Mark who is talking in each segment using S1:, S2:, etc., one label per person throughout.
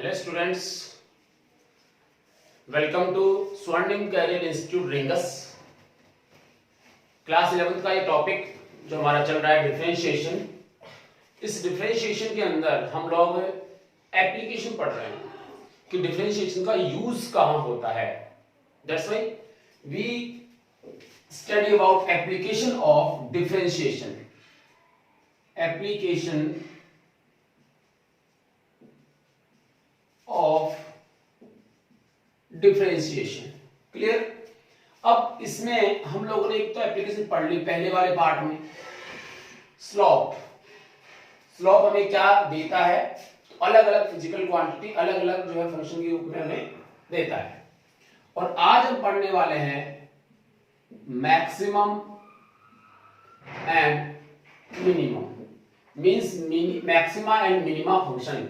S1: Hello students, welcome to स्वर्णिम career institute rings. Class 11 का ये टॉपिक जो हमारा चल रहा है डिफरेंशिएशन। इस डिफरेंशिएशन के अंदर हम लोग एप्लीकेशन पढ़ रहे हैं कि डिफरेंशिएशन का यूज कहाँ होता है। That's why we study about application of differentiation. Application of differentiation. Clear. अब इसमें हम लोगों ने एक तो एप्लीकेशन पढ़ ली पहले वाले पार्ट में। स्लोप हमें क्या देता है, अलग अलग फिजिकल क्वांटिटी अलग अलग जो है फंक्शन के रूप में हमें देता है। और आज हम पढ़ने वाले हैं maximum and minimum, means maxima and minima function.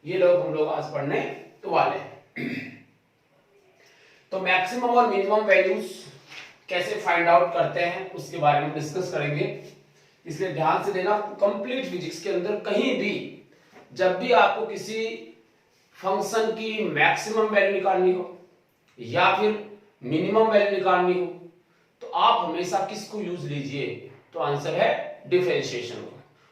S1: ये हम लोग आज पढ़ने तो वाले हैं। तो मैक्सिमम और मिनिमम वैल्यूज कैसे फाइंड आउट करते हैं उसके बारे में डिस्कस करेंगे, इसलिए ध्यान से देना। कंप्लीट फिजिक्स के अंदर कहीं भी जब भी आपको किसी फंक्शन की मैक्सिमम वैल्यू निकालनी हो या फिर मिनिमम वैल्यू निकालनी हो तो आप हमेशा किसको यूज लीजिए, तो आंसर है डिफरेंशिएशन।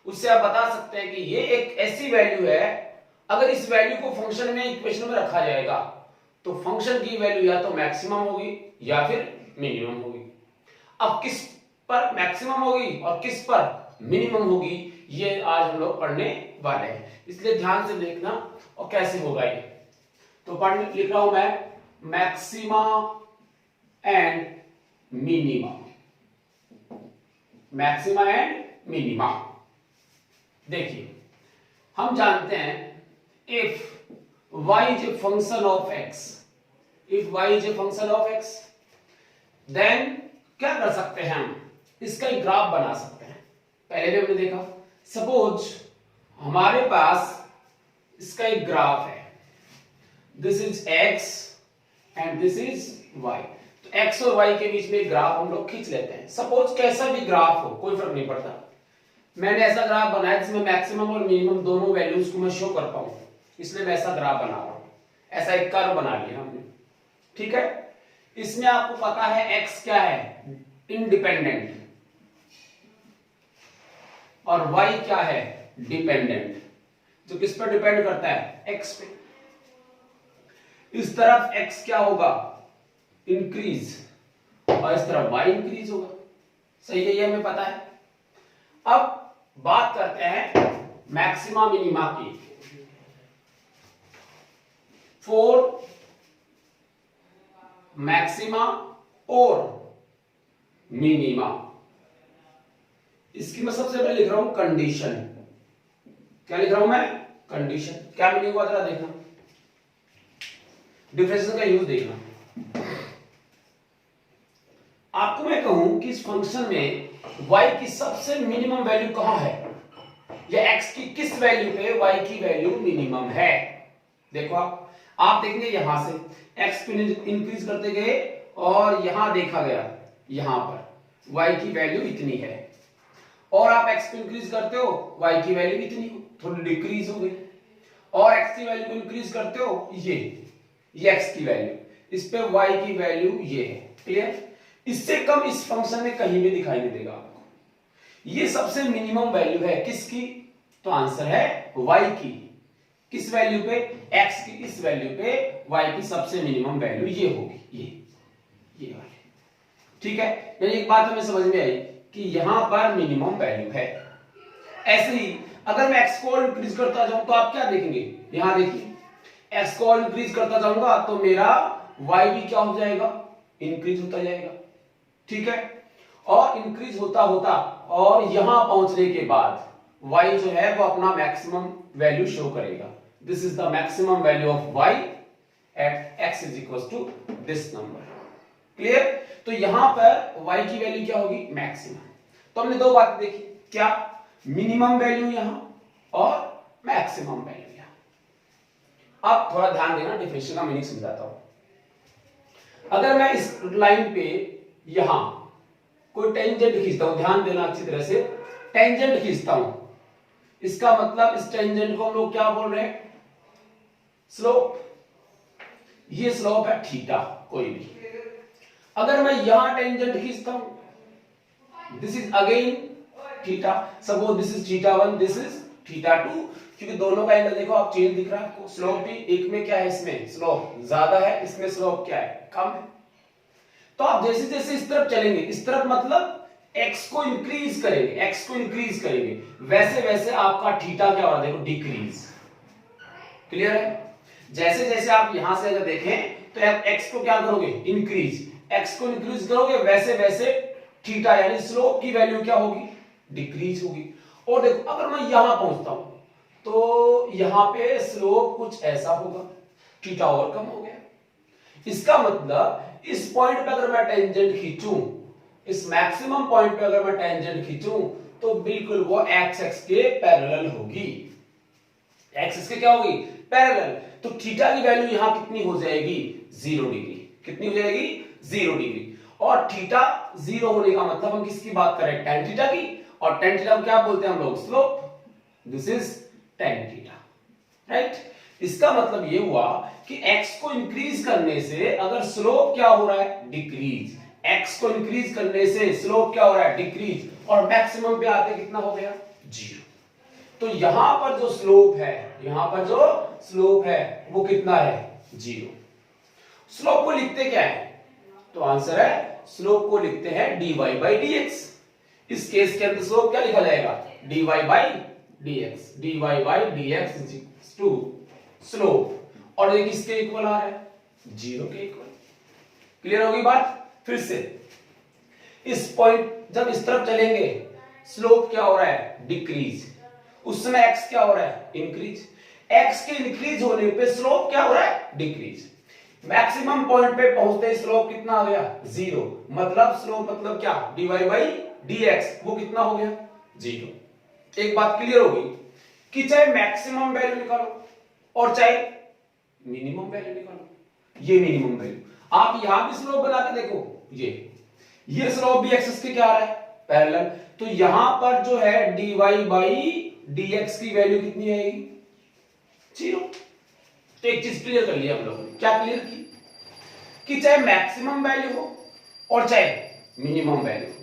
S1: उससे आप बता सकते हैं कि ये एक ऐसी वैल्यू है, अगर इस वैल्यू को फंक्शन में इक्वेशन में रखा जाएगा तो फंक्शन की वैल्यू या तो मैक्सिमम होगी या फिर मिनिमम होगी। अब किस पर मैक्सिमम होगी और किस पर मिनिमम होगी ये आज हम लोग पढ़ने वाले हैं, इसलिए ध्यान से देखना। और कैसे होगा ये, तो लिख रहा हूं मैं maxima and minima. Maxima and minima. देखिए हम जानते हैं if y is a function of x, if y is a function of x, then क्या कर सकते हैं हम, इसका एक ग्राफ बना सकते हैं। पहले भी हमने देखा, सपोज हमारे पास इसका एक ग्राफ है, this is x and this is y। तो x और y के बीच में एक ग्राफ हम लोग खींच लेते हैं। सपोज कैसा भी ग्राफ हो, कोई फर्क नहीं पड़ता। मैंने ऐसा ग्राफ बनाया जिसमें मैक्सिमम और मिनिमम दोनों वैल्यूज को मैं शो कर पाऊं, इसलिए मैं ऐसा ग्राफ बना रहा हूं। ऐसा एक कर्व बना लिया हमने, ठीक है। इसमें आपको पता है x क्या है, इंडिपेंडेंट, और y क्या है, डिपेंडेंट। जो किस पर डिपेंड करता है, x पे। इस तरफ x क्या होगा, इंक्रीज, और इस तरफ y इंक्रीज होगा। सही है, ये हमें पता है। अब बात करते हैं मैक्सिमा मिनिमा की। फॉर मैक्सिमा और मिनिमा, इसकी मैं सबसे पहले लिख रहा हूं कंडीशन। क्या लिख रहा हूं मैं, कंडीशन। क्या मीनिंग हुआ जरा देखना, डिफरेंशिएशन का यूज देखना। आपको मैं कहूं कि इस फंक्शन में y की सबसे मिनिमम वैल्यू कहां है, या x की किस वैल्यू पे y की वैल्यू मिनिमम है। देखो आप देखेंगे यहां से x को इंक्रीज करते गए और यहां देखा गया, यहां पर y की वैल्यू इतनी है, और आप x को इंक्रीज करते हो y की वैल्यू इतनी थोड़ी डिक्रीज हो गई, और x की वैल्यू को इंक्रीज करते हो ये x की वैल्यू, इस पे y की वैल्यू ये है। क्लियर। इससे कम इस फंक्शन में कहीं भी दिखाई नहीं देगा आपको। ये सबसे मिनिमम वैल्यू है किसकी, तो आंसर है y की। किस वैल्यू पे, x की इस वैल्यू पे y की सबसे मिनिमम वैल्यू ये होगी, ये वाली। ठीक है, यानी एक बात हमें समझ में आई कि यहां पर मिनिमम वैल्यू है। ऐसे ही अगर मैं x को इंक्रीज करता जाऊं तो आप क्या देखेंगे, यहां देखिए x को इंक्रीज करता जाऊंगा तो मेरा y भी क्या हो जाएगा, इंक्रीज होता जाएगा। ठीक है, और इंक्रीज होता होता और यहां पहुंचने के बाद y जो है वो अपना मैक्सिमम वैल्यू शो करेगा। This is the maximum value of y at x is equal to this number. Clear. तो यहां पर y की वैल्यू क्या होगी, मैक्सिमम। तो हमने दो बातें देखी, क्या, मिनिमम वैल्यू यहां और मैक्सिमम वैल्यू यहां। अब थोड़ा ध्यान देना, डिफरेंशिएशन का मीनिंग समझाता हूं। अगर मैं इस लाइन पे यहां कोई टेंजेंट खींचता हूं, ध्यान देना अच्छी तरह से, टेंजेंट खींचता हूं, इसका मतलब इस टेंजेंट को हम लोग क्या बोल रहे हैं, स्लोप, ये स्लोप है थीटा कोई भी। अगर मैं यहां टेंजेंट खींचता हूं, this is again theta, suppose this is theta 1, this is theta 2, क्योंकि दोनों का एंगल देखो आप चेंज दिख रहा है आपको। स्लोप भी एक में क्या है, इसमें स्लोप ज्यादा है, इसमें स्लोप क्या है, कम है। तो आप जैसे जैसे इस तरफ चलेंगे, इस तरफ मतलब x को इंक्रीज करेंगे, x को इंक्रीज करेंगे, वैसे वैसे आपका थीटा क्या हो रहा है, देखो डिक्रीज। क्लियर है? जैसे जैसे आप यहां से अगर देखें तो आप x को क्या करोगे, इंक्रीज, x को इंक्रीज करोगे वैसे वैसे थीटा यानी स्लोप की वैल्यू क्या होगी, डिक्रीज होगी। और देखो अगर मैं यहां पहुंचता हूं तो यहां पे स्लोप कुछ ऐसा होगा, थीटा और कम हो गया। इसका मतलब इस पॉइंट पे अगर मैं टेंजेंट खींचूं, इस मैक्सिमम पॉइंट पे अगर मैं टेंजेंट खींचूं तो बिल्कुल वो एक्स एक्स के पैरेलल होगी, एक्स एक्स के क्या होगी, पैरेलल। तो थीटा की वैल्यू यहां कितनी हो जाएगी, 0 डिग्री। कितनी हो जाएगी, 0 डिग्री। और थीटा 0 होने का मतलब हम किसकी बात करें, tan थीटा की। और tan थीटा को क्या बोलते हैं हम लोग, slope. This is tan theta, right. इसका मतलब ये हुआ कि x को इंक्रीज करने से अगर स्लोप क्या हो रहा है, डिक्रीज। x को इंक्रीज करने से स्लोप क्या हो रहा है, डिक्रीज। और मैक्सिमम पे आते कितना हो गया, 0। तो यहां पर जो स्लोप है, यहां पर जो स्लोप है वो कितना है, 0। स्लोप को लिखते क्या है, तो आंसर है स्लोप को लिखते हैं dy by dx। इस केस के अंदर स्लोप क्या लिखा जाएगा, dy by dx, dy by dx is equals to slope. और ये किसके इक्वल आ रहा है, 0 के इक्वल। क्लियर होगी बात। फिर से इस पॉइंट जब इस तरफ चलेंगे स्लोप क्या हो रहा है, डिक्रीज। उस समय x क्या हो रहा है, इंक्रीज। x के इंक्रीज होने पे स्लोप क्या हो रहा है, डिक्रीज। मैक्सिमम पॉइंट पे पहुंचते स्लोप कितना आ गया, 0। मतलब स्लोप मतलब क्या, dy by dx, वो कितना हो गया, 0। एक बात क्लियर होगी कि चाहे मैक्सिमम वैल्यू निकालो और चाहे मिनिमम वैल्यू निकालो, ये मिनिमम वैल्यू। आप यहां भी स्लोप बना के देखो, ये स्लोप भी एक्सिस के क्या आ रहा है, पैरेलल। तो यहां पर जो है dy by dx की वैल्यू कितनी आएगी, 0। तो एक चीज क्लियर कर लिया हम लोगों ने, क्या क्लियर की कि चाहे मैक्सिमम वैल्यू हो और चाहे मिनिमम वैल्यू हो,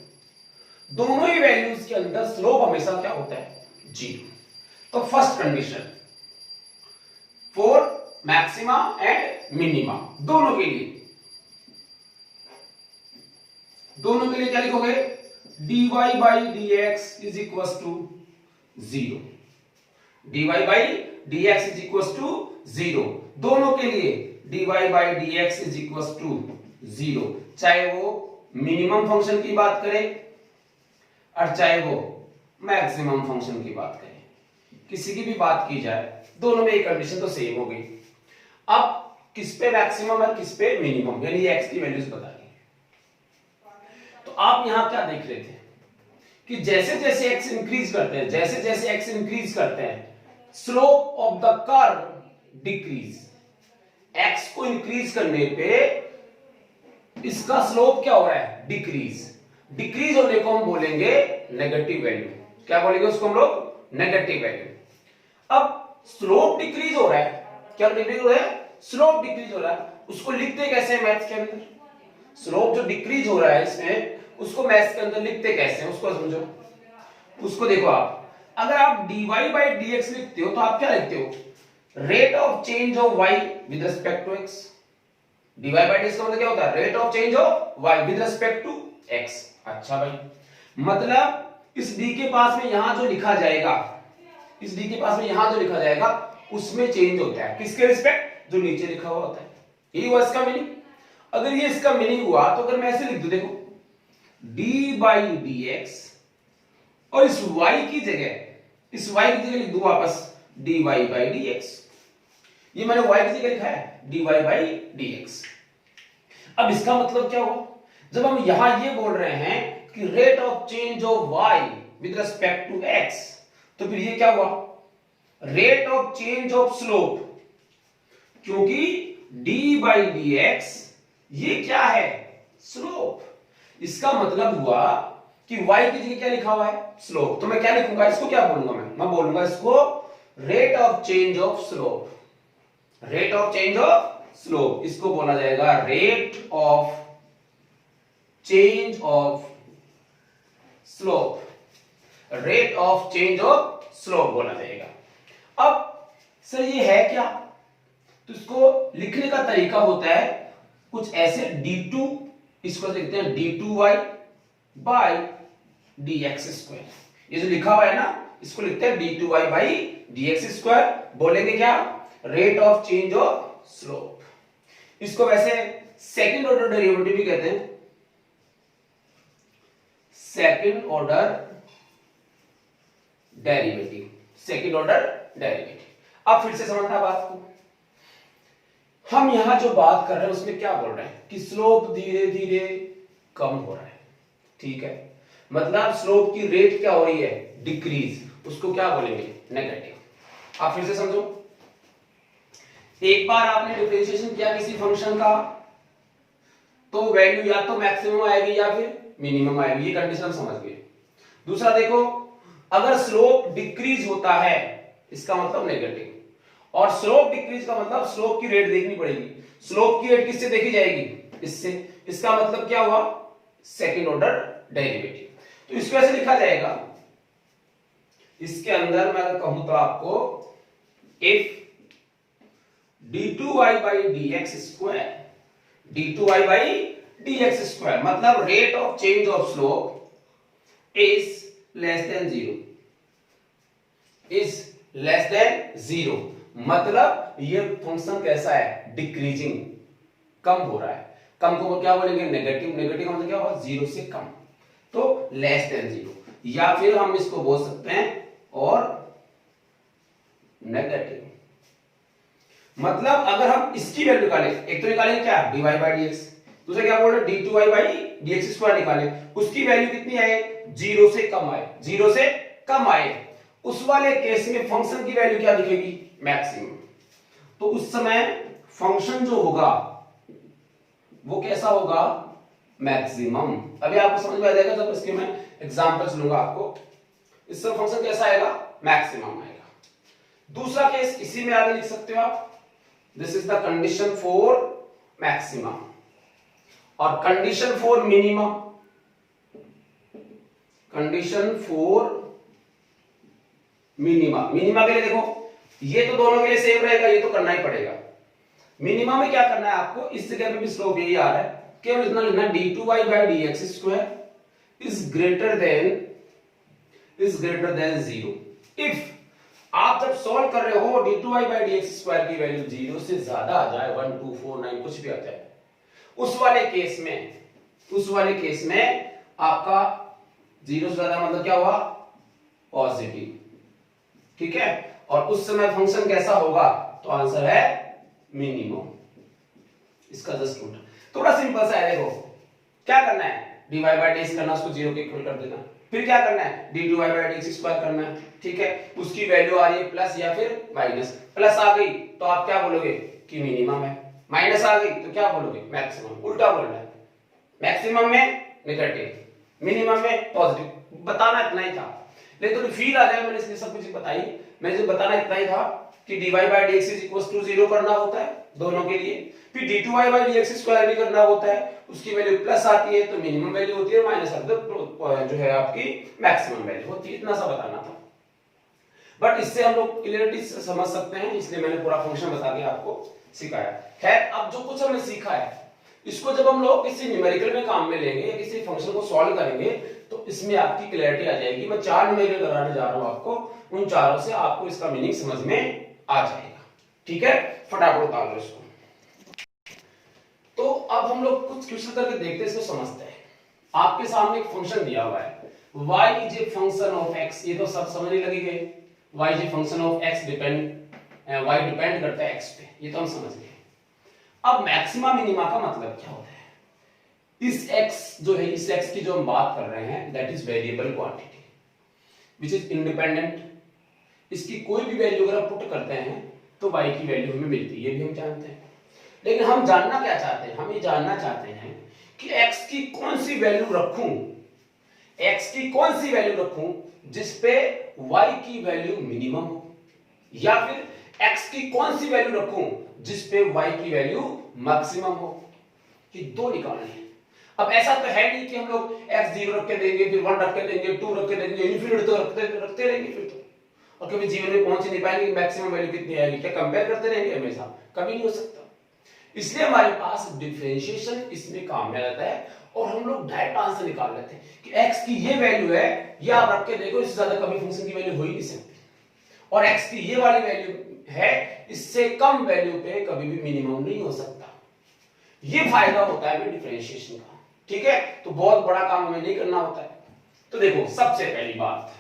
S1: दोनों ही वैल्यूज के अंदर स्लोप हमेशा क्या होता है, 0। तो first condition for maxima and minima, दोनों के लिए क्या लिखोगे, dy by dx is equals to 0। dy by dx is equals to 0, दोनों के लिए dy by dx is equals to 0, चाहे वो मिनिमम फंक्शन की बात करें और चाहे वो मैक्सिमम फंक्शन की बात करें, किसी की भी बात की जाए, दोनों में एक कंडीशन तो सेम हो गई। अब किस पे मैक्सिमम है, किस पे मिनिमम, यानी ये x की वैल्यूज बतानी है। तो आप यहां क्या देख रहे थे कि जैसे जैसे x इंक्रीज करते हैं, जैसे जैसे x इंक्रीज करते हैं, slope of the curve decrease. x को इंक्रीज करने पे इसका स्लोप क्या हो रहा है, डिक्रीज। डिक्रीज होने को हम बोलेंगे नेगेटिव वैल्यू। क्या बोलेंगे उसको हम लोग, नेगेटिव वैल्यू। अब स्लोप डिक्रीज हो रहा है, क्या डिक्रीज हो रहा है, स्लोप डिक्रीज हो रहा है। उसको लिखते कैसे हैं मैथ्स के अंदर, स्लोप जो डिक्रीज हो रहा है इसमें, उसको मैथ्स के अंदर लिखते कैसे हैं, उसको समझो। उसको देखो आप, अगर आप dy by dx लिखते हो तो आप क्या लिखते हो, rate of change of y with respect to x। dy by dx का मतलब क्या होता है, rate of change of y with respect to x। अच्छा भाई, मतलब इस d के पास में यहां जो लिखा जाएगा, इस d के पास में यहां जो लिखा जाएगा उसमें चेंज होता है, किसके रिस्पेक्ट, जो नीचे लिखा हुआ होता है। यही हुआ इसका मीनिंग। अगर ये इसका मीनिंग हुआ तो अगर मैं ऐसे लिख दूं, देखो d by dx और इस y की जगह लिख दूं वापस dy by dx। ये मैंने y की जगह लिखा है dy by dx। अब इसका मतलब क्या हुआ, जब हम यहां ये बोल रहे हैं कि rate of change of y with respect to x, तो फिर ये क्या हुआ, rate of change of slope. क्योंकि d by dx ये क्या है, स्लोप। इसका मतलब हुआ कि y की जगह क्या लिखा हुआ है, स्लोप। तो मैं क्या लिखूंगा, इसको क्या बोलूंगा, मैं बोलूंगा इसको rate of change of slope. Rate of change of slope, इसको बोला जाएगा rate of change of slope, rate of change of slope बोला जाएगा। अब सर ये है क्या, तो इसको लिखने का तरीका होता है कुछ ऐसे, d2 इसको लिखते हैं d2y बाई dx स्क्वायर, ये जो लिखा हुआ है ना इसको लिखते हैं d2y बाई dx स्क्वायर, बोलेंगे क्या, rate of change of slope. इसको वैसे सेकंड ऑर्डर डेरिवेटिव भी कहते हैं, second order derivative, second order derivative. अब फिर से समझना बात को, हम यहां जो बात कर रहे हैं उसमें क्या बोल रहे हैं कि स्लोप धीरे धीरे कम हो रहा है, ठीक है, मतलब स्लोप की रेट क्या हो रही है, डिक्रीज, उसको क्या बोलेंगे, नेगेटिव। आप फिर से समझो, एक बार आपने डिफरेंशिएशन किया किसी फंक्शन का तो वैल्यू या तो मैक्सिमम आएगी या फिर मिनिमम आएगी, ये कंडीशन हम समझ गए। दूसरा देखो, अगर स्लोप डिक्रीज होता है इसका मतलब नेगेटिव, और स्लोप डिक्रीज का मतलब स्लोप की रेट देखनी पड़ेगी, स्लोप की रेट किससे देखी जाएगी, इससे, इसका मतलब क्या हुआ, सेकंड ऑर्डर डेरिवेटिव। तो इसको ऐसे लिखा जाएगा, इसके अंदर मैं अगर कहूं तो आपको if d2y by dx square, d2y by dx square मतलब rate of change of slope is less than zero, is less than zero, मतलब ये फंक्शन कैसा है, डिक्रीजिंग, कम हो रहा है, कम को क्या बोलेंगे, नेगेटिव, नेगेटिव मतलब क्या होगा, जीरो से कम, तो लेस देन जीरो, या फिर हम इसको बोल सकते हैं और नेगेटिव, मतलब अगर हम इसकी वैल्यू निकालें, एक तो निकालेंगे क्या, dy बाई dx, दूसरा क्या बोल रहे हैं, d2y बाई dx स्क्वायर निकालें, उसकी वैल्यू कितनी आए, जीरो से कम आए, जीरो से कम आए, उस वाले केस में फंक्शन की वैल्यू क्या दिखेगी, मैक्सिमम। तो उस समय फंक्शन जो होगा वो कैसा होगा, मैक्सिमम। अभी आपको समझ में आ जाएगा जब इसके मैं एग्जांपल्स लूंगा आपको, इस समय फंक्शन कैसा आएगा, मैक्सिमम आएगा। दूसरा केस इसी में आगे लिख सकते हो आप, this is the condition for maximum, और condition for minimum, condition for minima, minima के लिए देखो ये तो दोनों के लिए सेम रहेगा, ये तो करना ही पड़ेगा। मिनिमा में क्या करना है आपको, इस जगह पे भी स्लोप यही आ रहा है, केवल इतना लिखना d2y by dx square is greater than zero. If आप जब सॉल्व कर रहे हो d2y बाई dx स्क्वायर की वैल्यू जीरो से ज्यादा आ जाए, 1 2 4 9 कुछ भी आ जाए, उस वाले केस में आपका जीरो से ज्यादा मतलब क्या हुआ, पॉजिटिव, ठीक है, और उस समय फंक्शन कैसा होगा, तो आंसर है मिनिमम, इसका जस्ट उल्टा। थोड़ा सिंपल सा है, देखो क्या करना है, dy बाई dx करना, उसको जीरो के इक्वल कर देना, फिर क्या करना है, d2y बाई dx स्क्वायर करना है, ठीक है, उसकी वैल्यू आ रही है प्लस या फिर माइनस, प्लस आ गई तो आप क्या बोलोगे कि मिनिमम है, माइनस आ गई तो क्या बोलोगे, मैक्सिमम, उल्टा बोलना है, मैक्सिमम में नेगेटिव, मिनिमम में पॉजिटिव, बताना इतना ही था, लेकिन तो फील आ जाए, मैंने इसलिए सब कुछ बताई, मैं जो बताना इतना ही था कि dy by dx is equal to zero करना होता है दोनों के लिए, फिर d2y बाई dx स्क्वायर भी करना होता है, उसकी वैल्यू प्लस आती है तो मिनिमम वैल्यू होती है, माइनस आती है जो है आपकी मैक्सिमम वैल्यू होती है, इतना सा बताना था। बट इससे हम लोग क्लियरिटी समझ सकते हैं, इसलिए मैंने पूरा फंक्शन बता के आपको सिखाया। खैर, अब जो कुछ हमने सीखा है इसको जब हम लोग किसी न्यूमेरिकल में काम में लेंगे, किसी फंक्शन को सॉल्व करेंगे, तो इसमें आपकी क्लैरिटी आ जाएगी। मैं 4 न्यूमेरिकल कराने जा रहा हूं आपको, उन चारों से आपको इसका मीनिंग समझ में आ जाएगा, ठीक है, फटाफट उतार लो इसको। तो अब हम लोग कुछ क्वेश्चन करके देखते हैं, इसको समझते हैं। आपके सामने एक फंक्शन दिया हुआ है, y is a function of x, ये तो सब समझने लगी गए, y is a function of x, y depend करता है x पे, ये तो हम समझ गए। अब मैक्सिमा मिनिमा का मतलब क्या होता है, इस x जो है, इस x की जो हम बात कर रहे हैं, that is variable quantity which is independent, इसकी कोई भी वैल्यू अगर आप पुट करते हैं तो y की वैल्यू हमें मिलती है, ये भी हम जानते हैं। लेकिन हम जानना क्या चाहते हैं, हम ये जानना चाहते हैं कि x की कौन सी वैल्यू रखूं, x की कौन सी वैल्यू रखूं जिसपे y की वैल्यू मिनिमम हो, या फिर x की कौन सी वैल्यू रखूं जिस पे y की वैल्यू मैक्सिमम हो, ये दो निकालने हैं। अब ऐसा तो है नहीं कि हम लोग x 0 रख के देंगे, फिर 1 रख के देंगे, 2 रख के देंगे, इन्फिनिटी तो रखते रहेंगे फिर तो, और कभी जीवन में पहुंच ही नहीं पाएंगे मैक्सिमम वैल्यू कितनी आएगी। क्या कंपेयर करते रहेंगे हमेशा? कभी नहीं हो सकता। इसलिए हमारे पास डिफरेंशिएशन इसमें काम में रहता है और हम लोग डायरेक्ट आंसर निकाल लेते हैं कि x की ये वैल्यू है, ये आप रख के देखो, इससे ज्यादा कभी फंक्शन की वैल्यू हो ही नहीं सकती, और x की ये वाली वैल्यू है, इससे कम वैल्यू पे कभी भी मिनिमम नहीं हो सकता। ये फायदा होता है डिफरेंशिएशन का, ठीक है। तो बहुत बड़ा काम हमें नहीं करना होता है। तो देखो सबसे पहली बात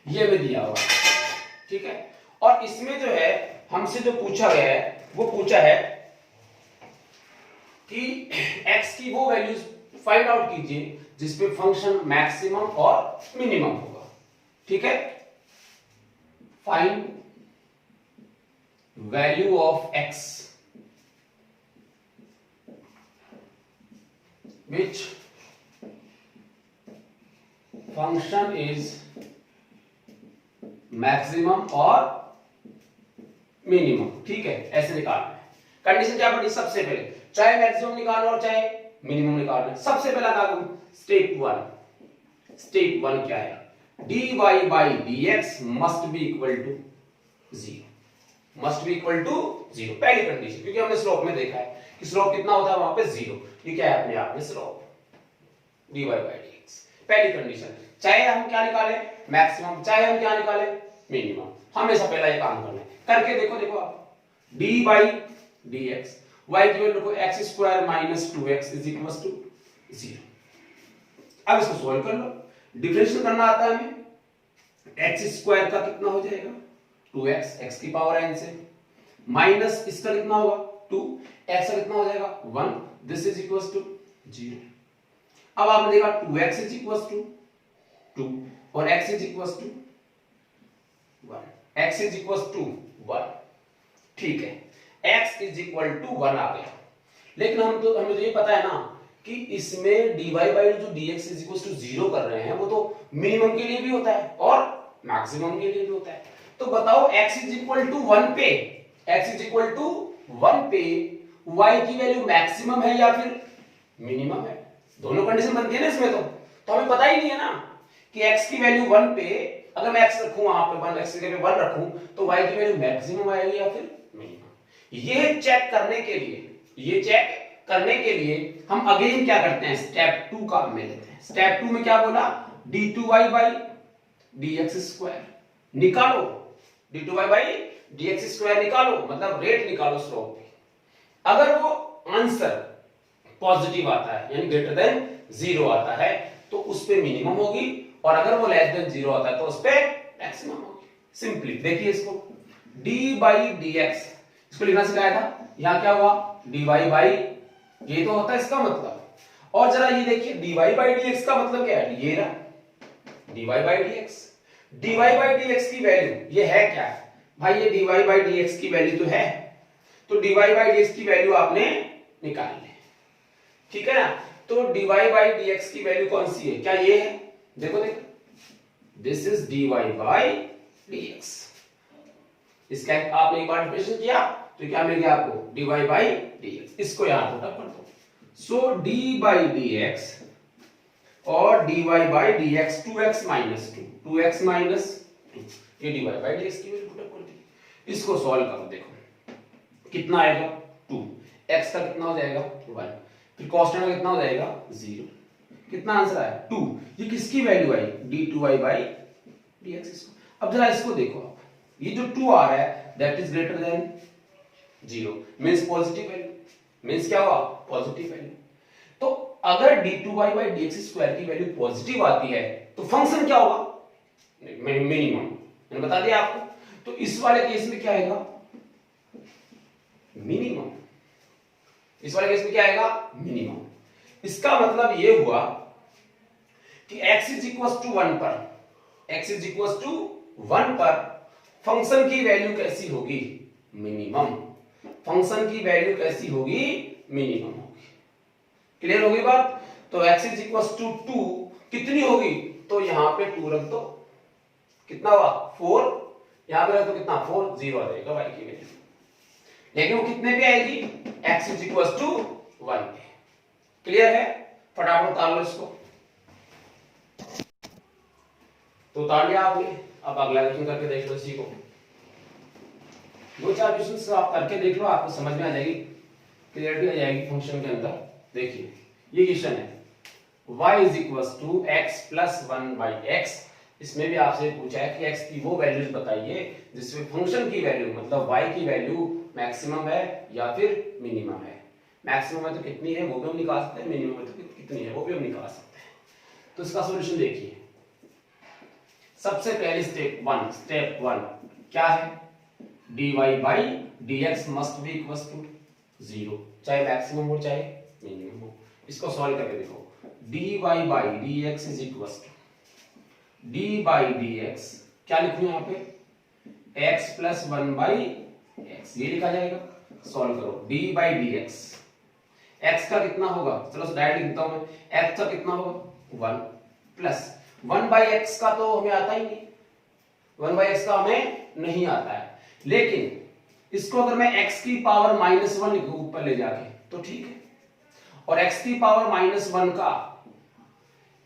S1: ये में दिया हुआ, ठीक है, और इसमें जो है हमसे जो पूछा गया है वो पूछा है कि x की वो वैल्यूज फाइंड आउट कीजिए जिसपे फंक्शन मैक्सिमम और मिनिमम होगा, ठीक है। Find value of x which function is maximum और मिनिमम, ठीक है, ऐसे निकालना है। कंडीशन क्या पड़ी? सबसे पहले चाहे मैक्सिमम निकालना और चाहे मिनिमम निकालना। सबसे पहला काम स्टेप वन क्या है? dy by dx must be equal to 0, must be equal to 0, पहली कंडीशन, क्योंकि हमने स्लोप में देखा है कि स्लोप कितना होता है वहां पे 0। ये क्या है? अपने आप में स्लोप dy by dx, पहली कंडीशन। चाहे हम क्या निकाले? मैक्सिमम, चाहे हम क्या निकाले? मिनिमम। हमेशा पहला ये काम करना है। करके देखो आप, dy by dx, y की वैल्यू रखो x square minus 2x is equal to 0। अब इसको सॉल्व कर लो। डिफरेंशियल करना आता है हमें। x स्क्वायर का कितना हो जाएगा? 2x, x की पावर n से, माइनस इसका कितना होगा? 2, x का कितना हो जाएगा? 1, दिस इज इक्वल टू 0। अब आपने देखा 2x इज इक्वल टू 2 और x is equal to 1, x is equal to 1, ठीक है, x इज इक्वल टू 1 आ गया। लेकिन हमें तो ये पता है ना कि इसमें dy बाई जो dx इज इक्वल टू 0 कर रहे हैं वो तो मिनिमम के लिए भी होता है और मैक्सिमम के लिए भी होता है। तो बताओ x इज इक्वल टू 1 पे, x इज इक्वल टू 1 पे y की वैल्यू मैक्सिमम है या फिर मिनिमम है? दोनों कंडीशन बनती है ना इसमें। तो हमें पता ही नहीं है ना कि x की वैल्यू 1 पे, अगर मैं x रखूं वहां पे 1, x की जगह 1 रखूं तो y की वैल्यू मैक्सिमम आएगी या फिर मिनिमम। ये चेक करने के लिए हम अगेन क्या करते हैं? स्टेप 2 काम में लेते हैं। स्टेप 2 में क्या बोला? d2y by dx स्क्वायर निकालो, d2y by dx स्क्वायर निकालो, मतलब रेट निकालो स्लोप की। अगर वो आंसर पॉजिटिव आता है यानी ग्रेटर देन 0 आता है तो उस पे मिनिमम होगी, और अगर वो लेस देन 0 आता है तो उस पे मैक्सिमम होगी। सिंपली देखिए इसको, d by dx, इसको लिखना सिखाया था। यहां क्या हुआ? dy by, ये तो होता है इसका मतलब। और जरा ये देखिए dy by dx का मतलब क्या है? ये रहा dy by dx। dy by dx की वैल्यू ये है क्या? भाई ये dy by dx की वैल्यू तो है, तो dy by dx की वैल्यू आपने निकाल ली, ठीक है ना। तो dy by dx की वैल्यू कौन सी है? क्या ये है? देखो this is dy by dx। इसका आपने एक बार डिफरेंशिएट किया तो क्या मिल गया आपको? dy by dx। इसको यहां पुट अप कर दो। सो d by dx और dy by dx 2x minus 2, 2x minus 2, ये dy by dx की वैल्यू पुट अप कर दी। इसको सॉल्व करो, देखो कितना आएगा? 2, x का कितना हो जाएगा? 1, फिर कांस्टेंट का कितना हो जाएगा? 0। कितना आंसर आया? 2। ये किसकी value I? d2y by dx। अब जरा इसको देखो आप, ये जो 2 आ रहा है that is greater than 0 means positive value, means क्या हुआ? Positive value. तो अगर d2y by dx स्क्वायर की वैल्यू पॉजिटिव आती है तो फंक्शन क्या होगा? मिनिमम। मैंने बता दिया आपको। तो इस वाले केस में क्या आएगा? मिनिमम। इस वाले केस में क्या आएगा? मिनिमम। इसका मतलब ये हुआ कि x इज इक्वल टू 1 पर, x इज इक्वल टू 1 पर फंक्शन की वैल्यू कैसी होगी? मिनिमम। फंक्शन की वैल्यू कैसी होगी? मिनिमम होगी। क्लियर होगी बात? तो x इज इक्वल टू 2 कितनी होगी? तो यहां पे 2 रख दो, कितना हुआ? 4, यहाँ पे तो कितना 4 0 आ जाएगा y की वैल्यू, लेकिन वो कितने पे आएगी, x इज इक्वल टू 1 पे। क्लियर है? फटाफट उतार लो इसको। तो उतार लिया आपने, अब अगला क्वेश्चन करके देख लो इसी को। दो चार क्वेश्चन आप करके देख लो, आपको समझ में आ जाएगी, क्लियरिटी आ जाएगी फंक्शन के अंदर। देखिए ये क्वेश्चन है y is equal to x plus 1 by x। इसमें भी आपसे पूछा है कि x की वो वैल्यूज बताइए जिसमें फंक्शन की वैल्यू मतलब y की वैल्यू मैक्सिमम है या फिर मिनिमम है। मैक्सिमम है तो कितनी है वो भी हम निकाल सकते हैं, मिनिमम है तो कितनी है वो भी हम निकाल सकते हैं। तो इसका सॉल्यूशन देखिए, सबसे पहले स्टेप वन क्या है, dy by dx must be equal to 0, चाहे मैक्सिमम हो चाहे मिनिमम हो। इसको सॉल्व करके देखो, dy by dx is equal to d by dx, क्या लिखूं यहाँ पे, x प्लस 1 बाई x, ये लिखा जाएगा। सॉल्व करो, d बाई dx, x का कितना होगा, चलो डायरेक्ट लिखता हूं मैं, x का कितना होगा 1 प्लस 1 बाई x का तो हमें आता ही नहीं, 1 बाई x का हमें नहीं आता है, लेकिन इसको अगर मैं x की पावर -1 लिखूं ऊपर ले जाके तो ठीक है, और x की पावर -1 का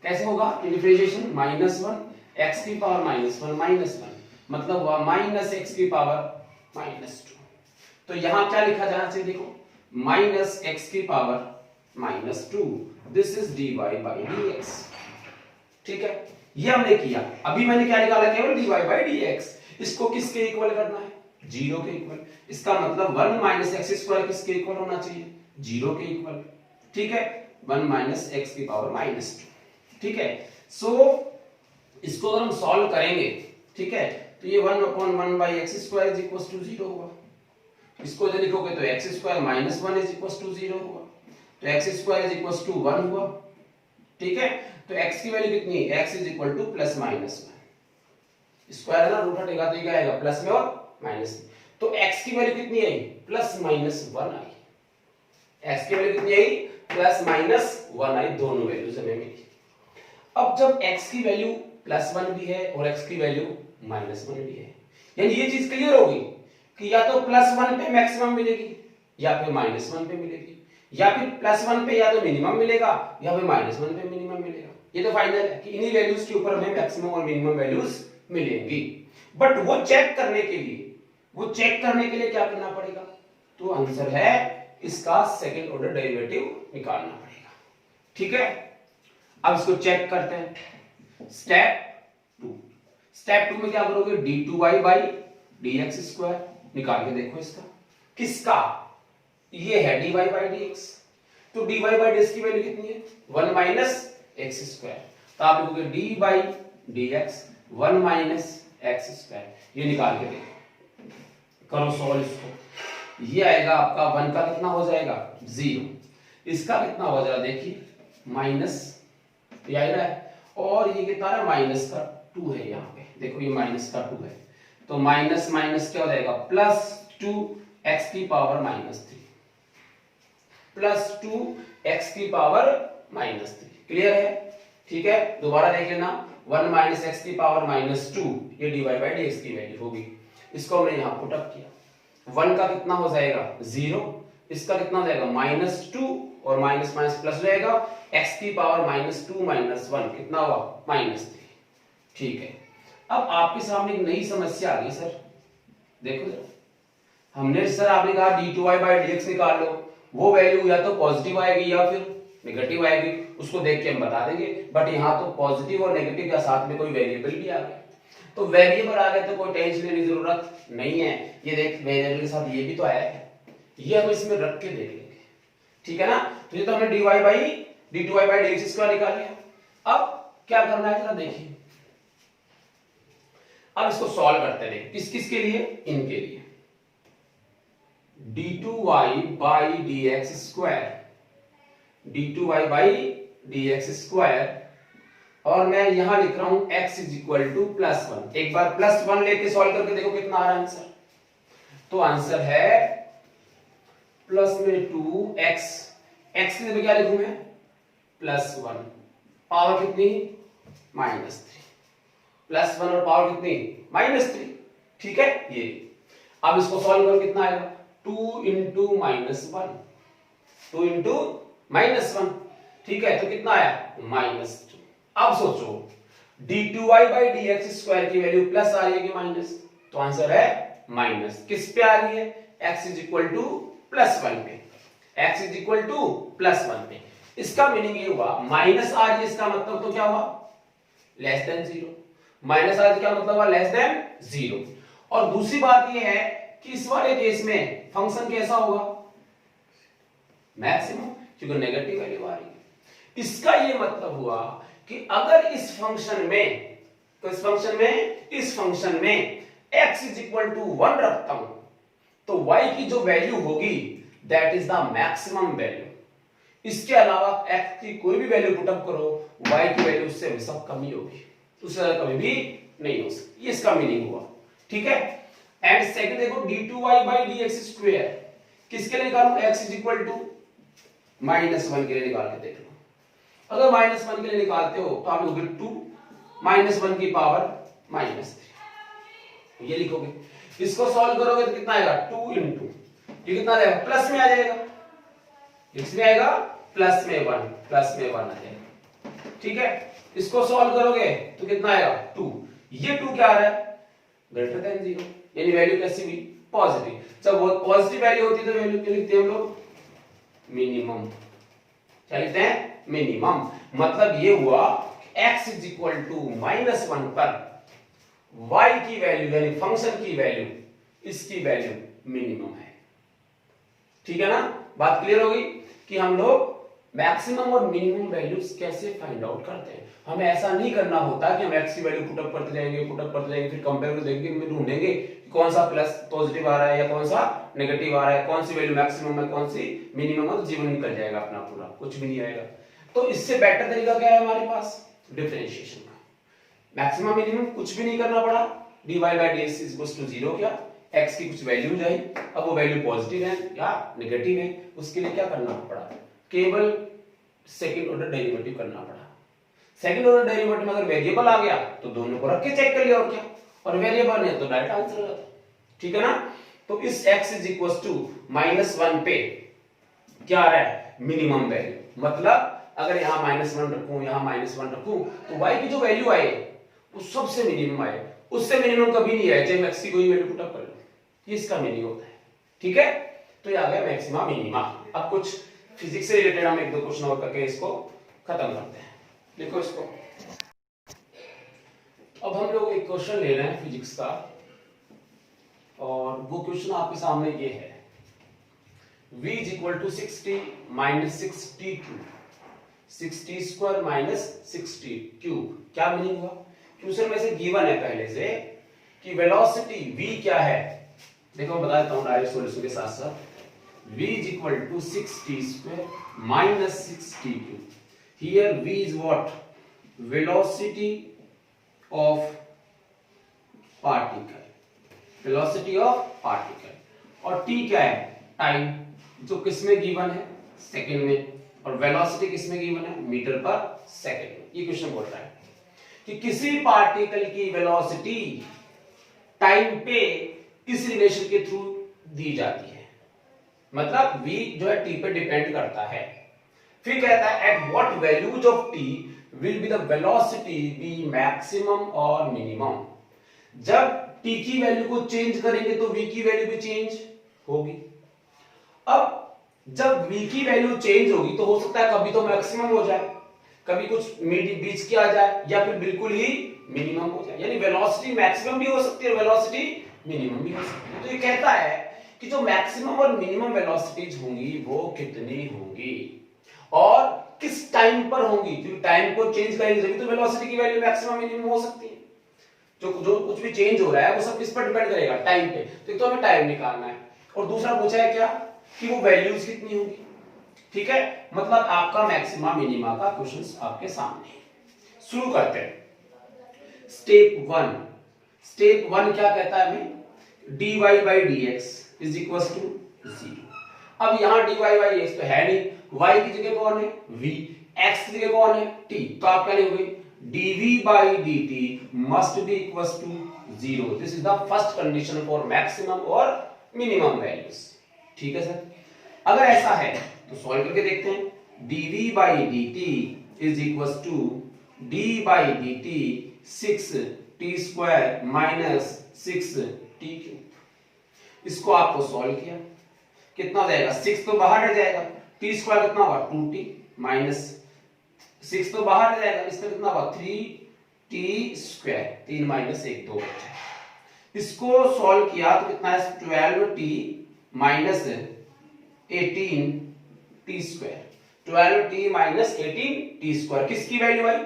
S1: कैसे होगा डिफरेंशिएशन, -1 x की पावर -1 मतलब हुआ माइनस x की पावर -2। तो यहां क्या लिखा जाना चाहिए, देखो माइनस x की power -2, this is dy by dx। ठीक है, ये हमने किया। अभी मैंने क्या निकाला, केवल dy बाई dx। इसको किसके इक्वल करना है, 0 के इक्वल। इसका मतलब 1 माइनस एक्स स्क्वायर किसके इक्वल होना चाहिए, 0 के इक्वल। ठीक है, 1 माइनस एक्स की पावर -2। ठीक है, सो इसको अगर हम सॉल्व करेंगे, ठीक है, तो ये 1 upon 1 by x square is equal to 0 होगा। इसको जो लिखोगे तो x square minus 1 is equal to 0 होगा, तो x square is equal to 1 हुआ। ठीक है, तो x की वैल्यू कितनी है, x is equal two plus minus 1, square है ना, रूट हटेगा तो ये क्या आएगा, प्लस में और माइनस में। तो x की वैल्यू कितनी आई, प्लस माइनस 1 आई। x की वैल्यू कितनी आई, प्लस माइनस 1 आई, दोनों वैल्यूज हमें मिली। अब जब x की वैल्यू प्लस 1 भी है और x की वैल्यू -1 भी है, यानी ये चीज क्लियर होगी कि या तो +1 पे मैक्सिमम मिलेगी या फिर -1 पे मिलेगी, या फिर +1 पे या तो मिनिमम मिलेगा या फिर -1 पे मिनिमम मिलेगा। ये तो फाइनल है कि इन्हीं वैल्यूज के ऊपर हमें मैक्सिमम और मिनिमम वैल्यूज मिलेंगी। बट वो चेक करने के लिए क्या करना पड़ेगा, तो आंसर है इसका सेकंड ऑर्डर डेरिवेटिव निकालना पड़ेगा। ठीक है, अब इसको चेक करते हैं। स्टेप 2 में क्या करोगे, d2y बाई dx स्क्वायर निकाल के देखो इसका, किसका, ये है dy बाई dx। तो dy बाई dx की वैल्यू कितनी है, 1 माइनस एक्स स्क्वायर, तो आप लिखोगे d by dx 1 minus x square. ये निकाल के देखो, करो सॉल्व इसको, ये आएगा आपका 1 का कितना हो जाएगा 0, इसका कितना हो जाएगा देखिए माइनस, ये आ रहा है, और ये कितना है माइनस का 2 है, यहाँ पे देखो ये माइनस का 2 है, तो माइनस माइनस क्या हो जाएगा, +2 x की पावर -3, +2 x की पावर -3। क्लियर है? ठीक है, दोबारा देख लेना, 1 माइनस एक्स की पावर -2, ये dy बाई dx की वैल्यू होगी। इसको हमने यहाँ पुट अप किया, 1 का कितना हो जाएगा 0, इसका कितना हो जाएगा -2, और माइनस माइनस प्लस रहेगा, x की पावर -2 माइनस 1 कितना हुआ -3। ठीक है, अब आपके सामने एक नई समस्या आ गई सर, देखो हमने सर आपने कहा d2y बाई dx निकाल लो, वो वैल्यू या तो पॉजिटिव आएगी या फिर नेगेटिव आएगी, उसको देख के हम बता देंगे। बट यहाँ तो पॉजिटिव और नेगेटिव के साथ में कोई वेरिएबल भी आ गया, तो वेरिएबल आ गया तो कोई टेंशन लेने की जरूरत नहीं है। ये देख वेरिएबल के साथ ये भी तो आया है, ये हम इसमें रख के देख लेंगे। ठीक है ना, तो ये तो हमने dy by d2y by dx square निकाल लिया। अब क्या करना है जरा देखिए, अब इसको सॉल्व करते हैं, किस किस के लिए, इनके लिए, d2y by dx square, d2y by dx square, और मैं यहां लिख रहा हूं x इज इक्वल टू +1। एक बार +1 लेके सॉल्व करके देखो कितना आ रहा है आंसर, तो आंसर है प्लस में 2x, x की जगह क्या लिखूं मैं +1, पावर कितनी -3, +1 और पावर कितनी -3, ठीक है ये। अब इसको सॉल्व करो कितना आएगा 2 into minus one, 2 into minus one, ठीक है तो कितना आया -2। अब सोचो d2y बाई dx स्क्वायर की वैल्यू प्लस आ रही है कि माइनस, तो आंसर है माइनस। किस पे आ रही है x is equal two plus one पे, x is equal two plus one पे। इसका मीनिंग ये हुआ माइनस आ रही है, इसका मतलब तो क्या हुआ लेस देन जीरो, माइनस आ रही है क्या मतलब हुआ लेस देन जीरो। और दूसरी बात ये है कि इस वाले केस में फंक्शन कैसा होगा मैक्सिमम, क्योंकि नेगेटिव वैल्यू आ रही है। इसका ये मतलब हुआ कि अगर इस फंक्शन में, तो इस फंक्शन में x इज इक्वल टू 1 रखता हूं तो y की जो वैल्यू होगी that is the maximum value. इसके अलावा x की कोई भी वैल्यू पुटअप करो y की वैल्यू उससे हमेशा कम ही होगी, उससे ज्यादा कभी भी नहीं हो सकती। ये इसका मीनिंग हुआ, ठीक है। एंड सेकंड देखो d2y बाई dx स्क्वायर किसके लिए निकालूं x इज इक्वल टू -1 के लिए निकाल के देख लो। अगर -1 के लिए निकालते हो तो आप लोगे 2 -1 की पावर -3 ये लिखोगे। इसको सॉल्व करोगे तो कितना आएगा 2 इंटू ये कितना आ जाएगा प्लस में आ जाएगा, इसमें आएगा प्लस में 1 आ जाएगा, ठीक है। इसको सॉल्व करोगे तो कितना आएगा 2, ये 2 क्या आ रहा है ग्रेटर देन 0, यानी वैल्यू कैसी हुई पॉजिटिव। जब वो पॉजिटिव वैल्यू होती है तो वैल्यू क्या लिखते हैं हम लोग मिनिमम, क्या लिखते हैं मिनिमम। मतलब ये हुआ x इज इक्वल टू -1 पर y की वैल्यू यानी फंक्शन की वैल्यू, इसकी वैल्यू मिनिमम है, ठीक है ना। बात क्लियर होगी कि हम लोग मैक्सिमम और मिनिमम वैल्यूज कैसे फाइंड आउट करते हैं। हमें ऐसा नहीं करना होता कि हम x की वैल्यू पुटअप करते जाएंगे फिर कंपेयर कर देखेंगे, ढूंढेंगे कौन सा प्लस पॉजिटिव आ रहा है या कौन सा नेगेटिव आ रहा है, कौन सी वैल्यू मैक्सिमम है कौन सी मिनिमम है, तो जीवन निकल जाएगा अपना पूरा, कुछ भी नहीं आएगा। तो इससे बेटर तरीका क्या है हमारे पास डिफरेंशिएशन का। मैक्सिमम मिनिमम कुछ भी नहीं करना पड़ा, dy by dx is equals to 0 किया, x की कुछ वैल्यूज आई, अब वो वैल्यू पॉजिटिव है या नेगेटिव है उसके लिए क्या करना पड़ा केवल सेकंड ऑर्डर डेरिवेटिव करना पड़ा। सेकंड ऑर्डर डेरिवेटिव में अगर वेरिएबल आ गया तो दोनों को रख के चेक कर लिया और क्या, और वेरिएबल नहीं तो डायरेक्ट आंसर आ जाता, ठीक है ना। तो इस x इज इक्वल टू -1 पे क्या आ रहा है मिनिमम वैल्यू। मतलब अगर यहां -1 रखूं यहां -1 रखूं तो y की जो वैल्यू आए वो सबसे मिनिमम आए, उससे मिनिमम कभी नहीं आए चाहे x की कोई वैल्यू पुट अप कर लो, ये इसका मीनिंग होता है, ठीक है। तो ये आ गया मैक्सिमा मिनिमा। अब कुछ फिजिक्स से रिलेटेड हम एक दो क्वेश्चन और करके इसको खत्म करते हैं। देखो इसको, अब हम लोग एक क्वेश्चन ले रहे हैं फिजिक्स का और वो क्वेश्चन आपके सामने ये है v is equal to 60 minus 62 60 square minus 60 cube. क्या मीनिंग हुआ क्वेश्चन में से गिवन है पहले से कि वेलोसिटी v क्या है। देखो मैं बता देता हूं डायरेक्ट सॉल्यूशन के साथ साथ, v is equal to 60 square minus 60 cube. Here v is what velocity of particle, velocity of particle, और t क्या है टाइम, जो किसमें गिवन है सेकंड में, और वेलोसिटी किसमें गिवन है मीटर पर सेकंड में। ये क्वेश्चन बोल रहा है कि किसी पार्टिकल की वेलोसिटी टाइम पे इस रिलेशन के थ्रू दी जाती है, मतलब v जो है t पे डिपेंड करता है। फिर कहता है at what values of t will be the velocity be maximum और मिनिमम। जब t की वैल्यू को चेंज करेंगे तो v की वैल्यू भी चेंज होगी। अब जब v की वैल्यू चेंज होगी तो हो सकता है कभी तो मैक्सिमम हो जाए, कभी कुछ बीच की आ जाए, या फिर बिल्कुल ही मिनिमम हो जाए। यानी वेलोसिटी मैक्सिमम भी हो सकती है और वेलोसिटी मिनिमम भी हो सकती है। तो ये कहता है कि जो मैक्सिमम और मिनिमम वेलोसिटीज होंगी वो कितनी होंगी और किस टाइम पर होंगी, क्योंकि टाइम को चेंज करेंगे तभी तो वेलोसिटी की वैल्यू मैक्सिमम मिनिमम हो सकती है। जो कुछ भी चेंज हो रहा है वो सब किस पर डिपेंड करेगा टाइम पे। तो एक तो हमें टाइम निकालना है और दूसरा पूछा है क्या कि वो वैल्यूज कितनी होंगी, ठीक है। मतलब आपका मैक्सिमा मिनिमा का क्वेश्चन आपके सामने है। शुरू करते हैं स्टेप 1। स्टेप 1 क्या कहता है हमें dy by dx is equal to 0। अब यहां dy by dx तो है नहीं, y की जगह कौन है v, x की जगह कौन है t, तो आप क्या लिखोगे dv by dt must be equal to 0। This is the first condition for maximum और मिनिमम वैल्यूज। ठीक है सर, अगर ऐसा है तो सॉल्व करके देखते हैं। dv by dt is equals to d by dt 6t square minus 6t cube। इसको आपको सॉल्व किया, कितना हो जाएगा, 6 तो बाहर रह जाएगा, t स्क्वायर कितना होगा 2t माइनस 6 तो बाहर रह जाएगा, इसमें कितना होगा 3t स्क्वायर, 3 माइनस 1 2 बचा। इसको सॉल्व किया तो कितना है 12t minus 18t square, 12t minus 18t square किसकी वैल्यू आई,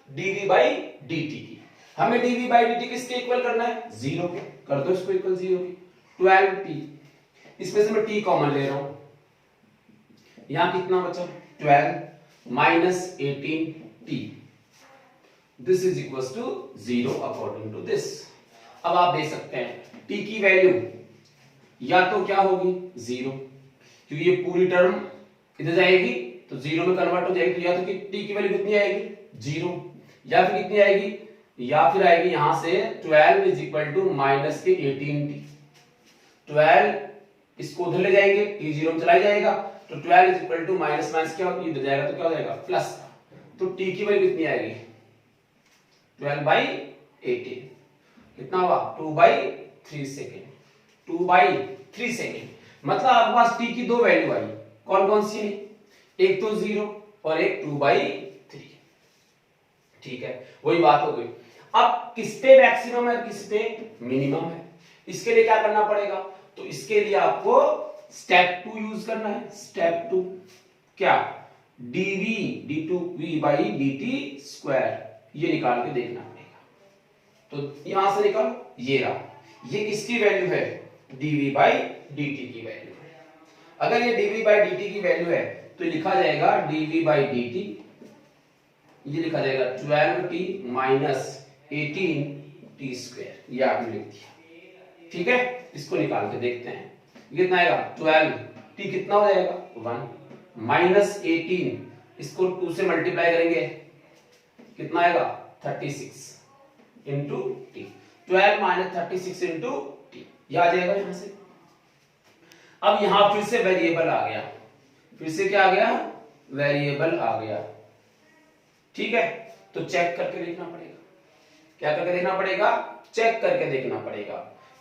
S1: dv बाई dt की। हमें dv बाई dt किसके इक्वल करना है, 0 के, कर दो इसको इक्वल 0 के। 12t, इसमें से मैं t कॉमन ले रहा हूं, यहां कितना बचा 12 minus 18t, this is equals to 0 according to this. अब आप देख सकते हैं t की वैल्यू या तो क्या होगी 0, क्योंकि ये पूरी टर्म इधर जाएगी तो 0 में कन्वर्ट हो जाएगी, तो या तो कि t की वैल्यू कितनी आएगी 0, या फिर कितनी आएगी, या फिर आएगी यहां से 12 इज इक्वल टू माइनस के 18t। 12 इसको उधर ले जाएंगे, t 0 में चला जाएगा, तो 12 is equal to minus minus क्या होगी, इधर जाएगा तो क्या हो जाएगा प्लस, तो t की वैल्यू कितनी आएगी 12 बाई 18, कितना हुआ 2 बाई 3 सेकेंड, 2 बाई 3 सेकेंड। मतलब आपके पास t की दो वैल्यू आई, कौन कौन सी है, एक तो 0 और एक 2 बाई 3। ठीक है, वही बात हो गई। अब किस पे मैक्सिमम है किस पे मिनिमम है, इसके लिए क्या करना पड़ेगा, तो इसके लिए आपको स्टेप 2 यूज करना है। स्टेप 2 क्या, dv d2v by dt square, ये निकाल के देखना पड़ेगा। तो यहां से निकालो, ये रहा, ये किसकी वैल्यू है dv बाई dt की वैल्यू है। अगर ये dv बाई dt की वैल्यू है तो लिखा जाएगा dv बाई dt, ये लिखा जाएगा 12t माइनस 18t स्क्वायर, ये आपने लिख दिया। ठीक है, इसको निकाल के देखते हैं, कितना आएगा 12t कितना हो जाएगा 1 माइनस 18, इसको 2 से मल्टीप्लाई करेंगे कितना आएगा 36 into T, 12 minus 36 into T, ये आ जाएगा यहां से। अब यहां फिर से वेरिएबल आ गया, फिर से क्या आ गया वेरिएबल आ गया। ठीक है, तो चेक करके देखना पड़ेगा, क्या करके देखना पड़ेगा, चेक करके देखना पड़ेगा।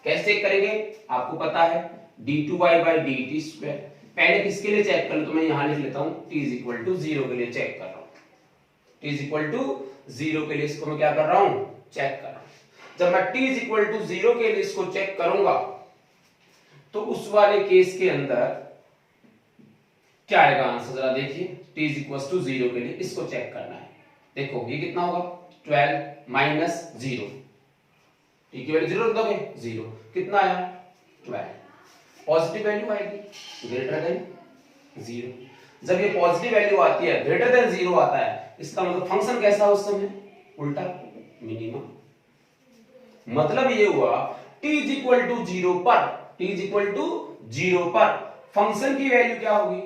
S1: कैसे करेंगे आपको पता है, d2y बाई dt स्क्वायर। पहले किसके लिए चेक कर लो, तो मैं यहां लिख लेता हूं t इज इक्वल टू 0 के लिए चेक कर रहा हूं, t इज इक्वल टू 0 के लिए इसको मैं क्या कर रहा हूं चेक कर रहा हूं। जब मैं t इज इक्वल टू 0 के लिए इसको चेक करूंगा तो उस वाले केस के अंदर क्या आएगा आंसर, जरा देखिए। t इज इक्वल टू 0 के लिए इसको चेक करना है, देखो ये कितना होगा 12 माइनस 0, t की वैल्यू 0 दोगे 0, कितना आया 12, पॉजिटिव वैल्यू आएगी ग्रेटर देन 0। जब ये पॉजिटिव वैल्यू आती है ग्रेटर देन 0 आता है, इसका मतलब फंक्शन कैसा उस समय उल्टा मिनिमम। मतलब ये हुआ t इज इक्वल टू 0 पर, t इज इक्वल टू 0 पर फंक्शन की वैल्यू क्या होगी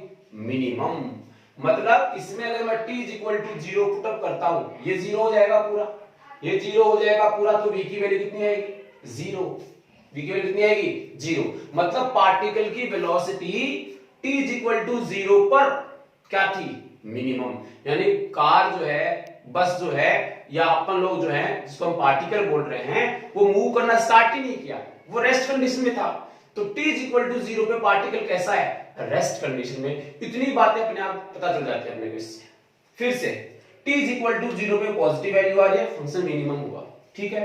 S1: मिनिमम। मतलब इसमें अगर मैं t is equal to 0 put up करता हूं, ये 0 हो जाएगा पूरा, ये 0 हो जाएगा पूरा, तो v की वैल्यू कितनी आएगी 0, v की वैल्यू कितनी आएगी 0। मतलब पार्टिकल की velocity t is equal to 0 पर क्या थी मिनिमम। यानी कार जो है, बस जो है, या अपन लोग जो है जिसको हम पार्टिकल बोल रहे हैं, वो मूव करना स्टार्ट ही नहीं किया, वो रेस्ट कंडीशन में था। तो t इज इक्वल टू 0 पे पार्टिकल कैसा है रेस्ट कंडीशन में। इतनी बातें अपने आप पता चल जाती है अपने को इससे। फिर से t इज इक्वल टू 0 पे पॉजिटिव वैल्यू आ रही है, फंक्शन मिनिमम हुआ। ठीक है,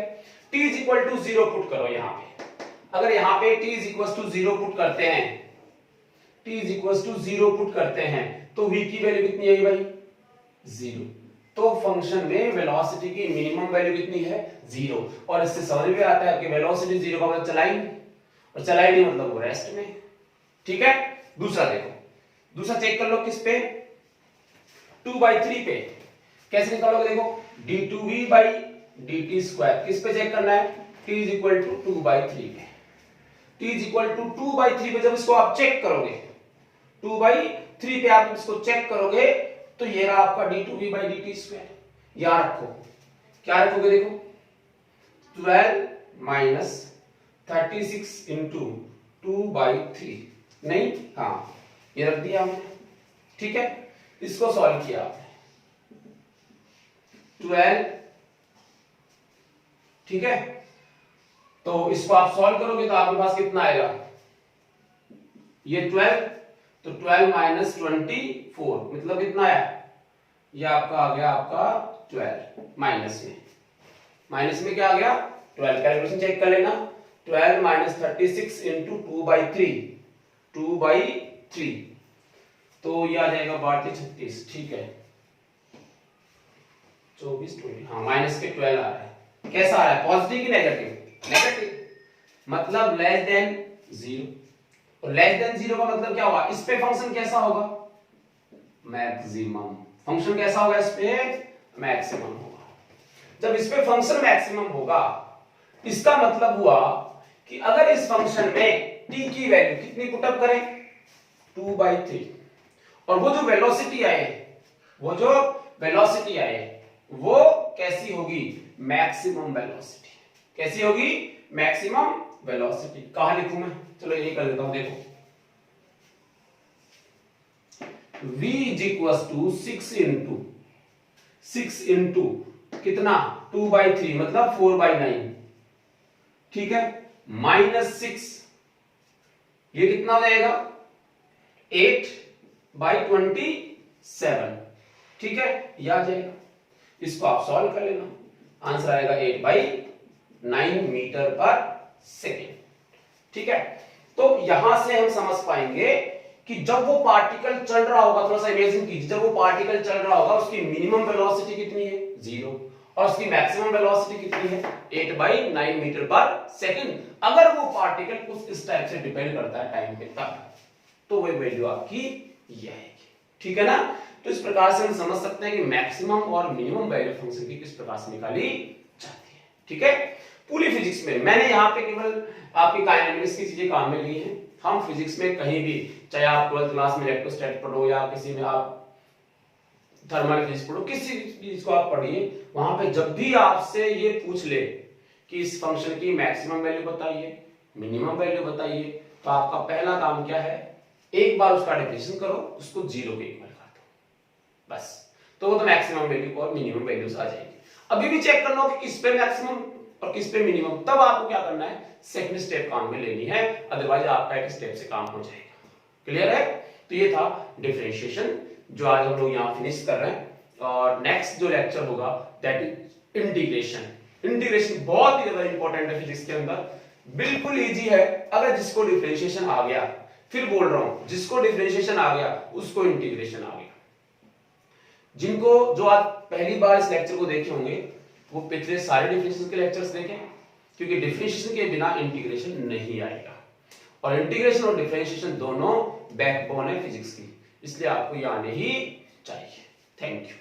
S1: t is equal to 0 put करो यहां पे। अगर यहां पे t is equal to 0 put करते हैं, t is equal to 0 put करते हैं, तो v की वैल्यू कितनी है भाई 0। तो फंक्शन में वेलोसिटी की मिनिमम वैल्यू कितनी है 0। और इससे समझ में आता है कि वेलोसिटी 0 का मतलब चला ही नहीं, और चला ही नहीं मतलब वो रेस्ट में। ठीक है, दूसरा देखो, दूसरा चेक कर लो किस पे 2/3 पे। कैसे निकालोगे देखो, d2v बाई dt स्क्वायर किस पे चेक करना है, t इज इक्वल टू 2/3 पे। t इज इक्वल टू 2/3 पे जब इसको आप चेक करोगे, 2/3 पे आप इसको चेक करोगे तो ये रहा आपका d2v बाई dt स्क्वायर। याद रखो, क्या रखोगे देखो 12 माइनस 36 इंटू 2/3, नहीं, हाँ ये रख दिया हमने, ठीक है। इसको सॉल्व किया आपने 12, ठीक है। तो इसको आप सॉल्व करोगे तो आपके पास कितना आएगा, ये 12, तो 12 माइनस 24 मतलब कितना आया, ये आपका आ गया आपका 12, माइनस में क्या आ गया 12, कैलकुलेशन चेक कर लेना, 12 माइनस 36 इंटू 2/3, तो ये आ जाएगा 32, 36, ठीक है, 24, 20, हाँ माइनस के 12 आ रहा है। कैसा आ रहा है, पॉजिटिव की नेगेटिव, नेगेटिव, मतलब लेस देन 0, और लेस देन 0 का मतलब क्या हुआ, इस पे फंक्शन कैसा होगा, मैक्सिमम, फंक्शन कैसा होगा, इस पे मैक्सिमम होगा। जब इस पे फंक्शन मैक्सिमम होगा, इसका मतलब हुआ कि अगर इस फंक्शन में t की वैल्यू कितनी पुटअप करें, 2/3, और वो जो वेलोसिटी आए वो कैसी होगी, मैक्सिमम वेलोसिटी, कैसी होगी, मैक्सिमम वेलोसिटी। कहां लिखूं मैं, चलो यही कर देता हूं, देखो v is equal to 6 into कितना 2/3 मतलब 4/9, ठीक है, -6, ये कितना हो जाएगा 8/27, ठीक है, ये आ जाएगा। इसको आप सॉल्व कर लेना, आंसर आएगा 8/9 मीटर पर सेकेंड, ठीक है। तो यहां से हम समझ पाएंगे कि जब वो पार्टिकल चल रहा होगा, थोड़ा सा इमेजिन कीजिए, जब वो पार्टिकल चल रहा होगा उसकी मिनिमम वेलोसिटी कितनी है, 0, और उसकी मैक्सिमम वेलोसिटी कितनी है, 8/9 मीटर पर सेकेंड। अगर वो पार्टिकल इस टाइप से डिपेंड करता है टाइम पे, तब तो वही वैल्यू आपकी ये आएगी, ठीक है ना। तो इस प्रकार से हम समझ सकते हैं कि मैक्सिमम और मिनिमम वैल्यू फंक्शन की किस प्रकार से निकाली जाती है, ठीक है। पूरी फिजिक्स में मैंने यहाँ पे केवल आपकी काइनेटिक्स की चीजें काम में ली हैं। हम फिजिक्स में कहीं भी, चाहे आप 12th क्लास में इलेक्ट्रोस्टैटिक पढ़ो या किसी में आप थर्मल फिजिक्स पढ़ो, किसी चीज को आप पढ़िए, वहां पे जब भी आपसे ये पूछ ले कि इस फंक्शन की मैक्सिमम वैल्यू बताइए, मिनिमम वैल्यू बताइए, तो आपका पहला काम क्या है, एक बार उसका डेफिनेशन करो, उसको 0 के इक्वल कर दो, बस। तो वो तो मैक्सिमम वैल्यू और मिनिमम वैल्यूज आ जाएगी। अभी भी चेक करना हो कि किस पे मैक्सिमम और किस पे मिनिमम, तब आपको क्या करना है, सेकंड स्टेप काम में लेनी है, अदरवाइज आपका एक स्टेप से काम हो जाएगा। क्लियर है। तो ये था डिफरेंशिएशन, जो आज हम लोग यहाँ फिनिश कर रहे हैं, और नेक्स्ट जो लेक्चर होगा दैट इज इंटीग्रेशन। इंटीग्रेशन बहुत ही ज्यादा इंपॉर्टेंट है फिजिक्स के अंदर, बिल्कुल इजी है। अगर जिसको डिफरेंशिएशन आ गया, फिर बोल रहा हूं, जिसको डिफरेंशिएशन आ गया उसको इंटीग्रेशन आ गया। जिनको, जो आज पहली बार इस लेक्चर को देखे होंगे, वो पिछले सारे डिफरेंशिएशन के लेक्चर्स देखें, क्योंकि डिफरेंशिएशन के बिना इंटीग्रेशन नहीं आएगा, और इंटीग्रेशन और डिफरेंशिएशन दोनों बैकबोन है फिजिक्स की, इसलिए आपको ये आने ही चाहिए। Thank you.